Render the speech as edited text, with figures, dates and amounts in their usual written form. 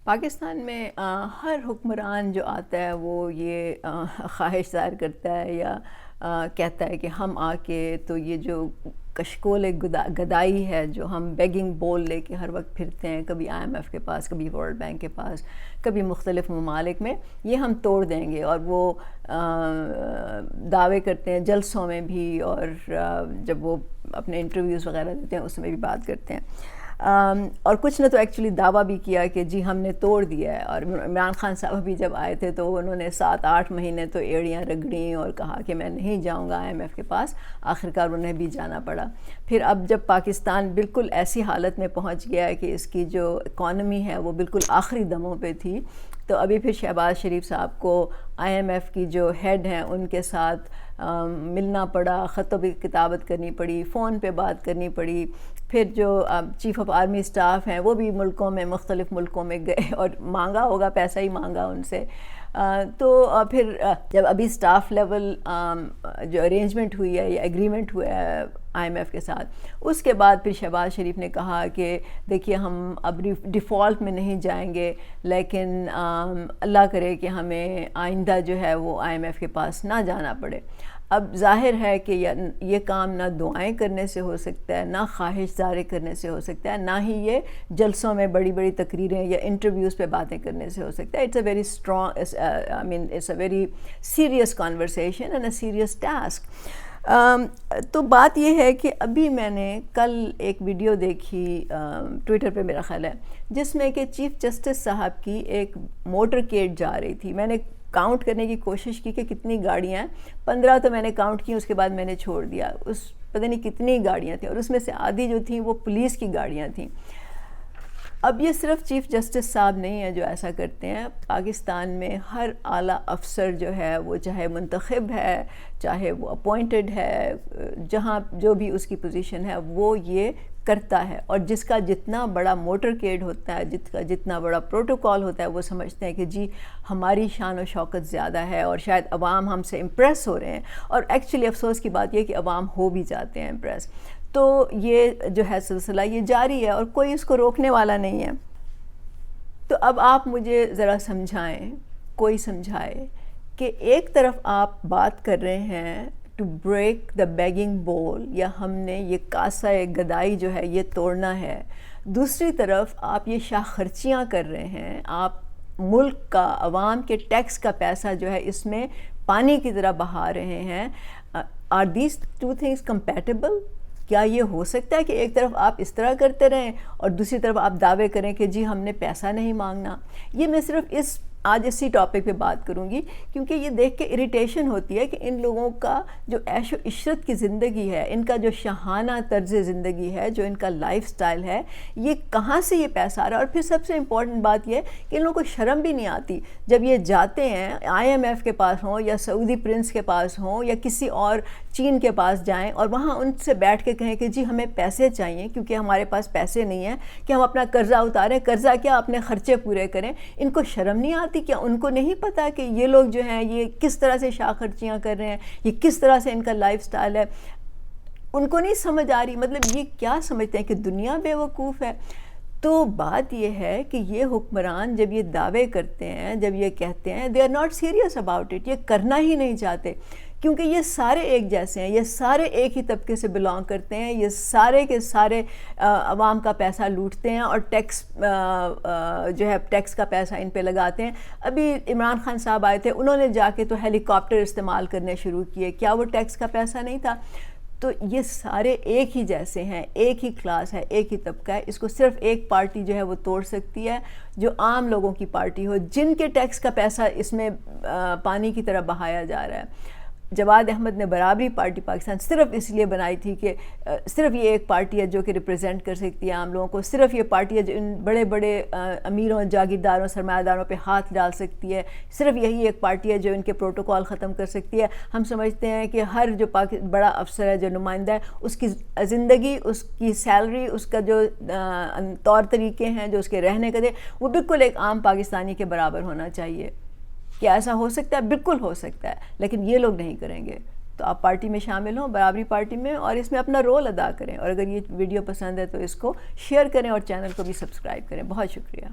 پاکستان میں ہر حکمران جو آتا ہے وہ یہ خواہش ظاہر کرتا ہے یا کہتا ہے کہ ہم آ کے تو یہ جو کشکول گدائی ہے جو ہم بیگنگ بول لے کے ہر وقت پھرتے ہیں، کبھی IMF کے پاس، کبھی ورلڈ بینک کے پاس، کبھی مختلف ممالک میں، یہ ہم توڑ دیں گے. اور وہ دعوے کرتے ہیں جلسوں میں بھی، اور جب وہ اپنے انٹرویوز وغیرہ دیتے ہیں اس میں بھی بات کرتے ہیں. اور کچھ نے تو ایکچولی دعویٰ بھی کیا کہ جی ہم نے توڑ دیا ہے. اور عمران خان صاحب بھی جب آئے تھے تو انہوں نے 7-8 مہینے تو ایڑیاں رگڑیں اور کہا کہ میں نہیں جاؤں گا IMF کے پاس. آخرکار انہیں بھی جانا پڑا. پھر اب جب پاکستان بالکل ایسی حالت میں پہنچ گیا ہے کہ اس کی جو اکانومی ہے وہ بالکل آخری دموں پہ تھی، تو ابھی پھر شہباز شریف صاحب کو IMF کی جو ہیڈ ہیں ان کے ساتھ ملنا پڑا، خط و کتابت کرنی پڑی، فون پہ بات کرنی پڑی. پھر جو چیف آف آرمی اسٹاف ہیں وہ بھی ملکوں میں، مختلف ملکوں میں گئے اور مانگا ہوگا، پیسہ ہی مانگا ان سے. تو پھر جب ابھی اسٹاف لیول جو ارینجمنٹ ہوئی ہے یا ایگریمنٹ ہوا ہے IMF کے ساتھ، اس کے بعد پھر شہباز شریف نے کہا کہ دیکھیے ہم اب ڈیفالٹ میں نہیں جائیں گے، لیکن اللہ کرے کہ ہمیں آئندہ جو ہے وہ IMF کے پاس نہ جانا پڑے. اب ظاہر ہے کہ یہ کام نہ دعائیں کرنے سے ہو سکتا ہے، نہ خواہش ظاہر کرنے سے ہو سکتا ہے، نہ ہی یہ جلسوں میں بڑی بڑی تقریریں یا انٹرویوز پہ باتیں کرنے سے ہو سکتا ہے. It's a very serious conversation and a serious task. تو بات یہ ہے کہ ابھی میں نے کل ایک ویڈیو دیکھی ٹویٹر پہ میرا خیال ہے، جس میں کہ چیف جسٹس صاحب کی ایک موٹر کیٹ جا رہی تھی. میں نے کاؤنٹ کرنے کی کوشش کی کہ کتنی گاڑیاں ہیں، 15 تو میں نے کاؤنٹ کی، اس کے بعد میں نے چھوڑ دیا. پتہ نہیں کتنی گاڑیاں تھیں، اور اس میں سے آدھی جو تھیں وہ پولیس کی گاڑیاں تھیں. اب یہ صرف چیف جسٹس صاحب نہیں ہیں جو ایسا کرتے ہیں. پاکستان میں ہر اعلیٰ افسر جو ہے وہ چاہے منتخب ہے، چاہے وہ اپوائنٹڈ ہے، جہاں جو بھی اس کی پوزیشن ہے وہ یہ کرتا ہے. اور جس کا جتنا بڑا موٹر کیڈ ہوتا ہے، جس کا جتنا بڑا پروٹوکول ہوتا ہے، وہ سمجھتے ہیں کہ جی ہماری شان و شوکت زیادہ ہے اور شاید عوام ہم سے امپریس ہو رہے ہیں. اور ایکچولی افسوس کی بات یہ کہ عوام ہو بھی جاتے ہیں امپریس. تو یہ جو ہے سلسلہ یہ جاری ہے اور کوئی اس کو روکنے والا نہیں ہے. تو اب آپ مجھے ذرا سمجھائیں، کوئی سمجھائے کہ ایک طرف آپ بات کر رہے ہیں ٹو بریک دا بیگنگ بول، یا ہم نے یہ کاسہ گدائی جو ہے یہ توڑنا ہے، دوسری طرف آپ یہ شاہ خرچیاں کر رہے ہیں، آپ ملک کا، عوام کے ٹیکس کا پیسہ جو ہے اس میں پانی کی طرح بہا رہے ہیں. Are these two things compatible? کیا یہ ہو سکتا ہے کہ ایک طرف آپ اس طرح کرتے رہیں اور دوسری طرف آپ دعوے کریں کہ جی ہم نے پیسہ نہیں مانگنا؟ یہ میں صرف آج اسی ٹاپک پہ بات کروں گی، کیونکہ یہ دیکھ کے اریٹیشن ہوتی ہے کہ ان لوگوں کا جو عیش و عشرت کی زندگی ہے، ان کا جو شاہانہ طرز زندگی ہے، جو ان کا لائف سٹائل ہے، یہ کہاں سے یہ پیسہ آ رہا ہے. اور پھر سب سے امپورٹنٹ بات یہ کہ ان لوگوں کو شرم بھی نہیں آتی جب یہ جاتے ہیں IMF کے پاس ہوں یا سعودی پرنس کے پاس ہوں یا کسی اور چین کے پاس جائیں اور وہاں ان سے بیٹھ کے کہیں کہ جی ہمیں پیسے چاہیے کیونکہ ہمارے پاس پیسے نہیں ہیں کہ ہم اپنا قرضہ اتاریں. قرضہ کیا، اپنے خرچے پورے کریں. ان کو شرم نہیں آتی؟ کیا ان کو نہیں پتا کہ یہ لوگ جو ہیں یہ کس طرح سے شاہ خرچیاں کر رہے ہیں، یہ کس طرح سے ان کا لائف سٹائل ہے؟ ان کو نہیں سمجھ آ رہی. مطلب یہ کیا سمجھتے ہیں کہ دنیا بے وقوف ہے؟ تو بات یہ ہے کہ یہ حکمران جب یہ دعوے کرتے ہیں، جب یہ کہتے ہیں they are not serious about it، یہ کرنا ہی نہیں چاہتے، کیونکہ یہ سارے ایک جیسے ہیں، یہ سارے ایک ہی طبقے سے بلانگ کرتے ہیں، یہ سارے کے سارے عوام کا پیسہ لوٹتے ہیں اور ٹیکس جو ہے ٹیکس کا پیسہ ان پہ لگاتے ہیں. ابھی عمران خان صاحب آئے تھے، انہوں نے جا کے تو ہیلی کاپٹر استعمال کرنے شروع کیے. کیا وہ ٹیکس کا پیسہ نہیں تھا؟ تو یہ سارے ایک ہی جیسے ہیں، ایک ہی کلاس ہے، ایک ہی طبقہ ہے. اس کو صرف ایک پارٹی جو ہے وہ توڑ سکتی ہے، جو عام لوگوں کی پارٹی ہو، جن کے ٹیکس کا پیسہ اس میں پانی کی طرح بہایا جا رہا ہے. جواد احمد نے برابری پارٹی پاکستان صرف اس لیے بنائی تھی کہ صرف یہ ایک پارٹی ہے جو کہ ریپرزینٹ کر سکتی ہے عام لوگوں کو، صرف یہ پارٹی ہے جو ان بڑے بڑے امیروں، جاگیرداروں، سرمایہ داروں پہ ہاتھ ڈال سکتی ہے، صرف یہی ایک پارٹی ہے جو ان کے پروٹوکول ختم کر سکتی ہے. ہم سمجھتے ہیں کہ ہر جو بڑا افسر ہے، جو نمائندہ ہے، اس کی زندگی، اس کی سیلری، اس کا جو طور طریقے ہیں، جو اس کے رہنے کا وہ بالکل ایک عام پاکستانی کے برابر ہونا چاہیے. کیا ایسا ہو سکتا ہے؟ بالکل ہو سکتا ہے، لیکن یہ لوگ نہیں کریں گے. تو آپ پارٹی میں شامل ہوں، برابری پارٹی میں، اور اس میں اپنا رول ادا کریں. اور اگر یہ ویڈیو پسند ہے تو اس کو شیئر کریں اور چینل کو بھی سبسکرائب کریں. بہت شکریہ.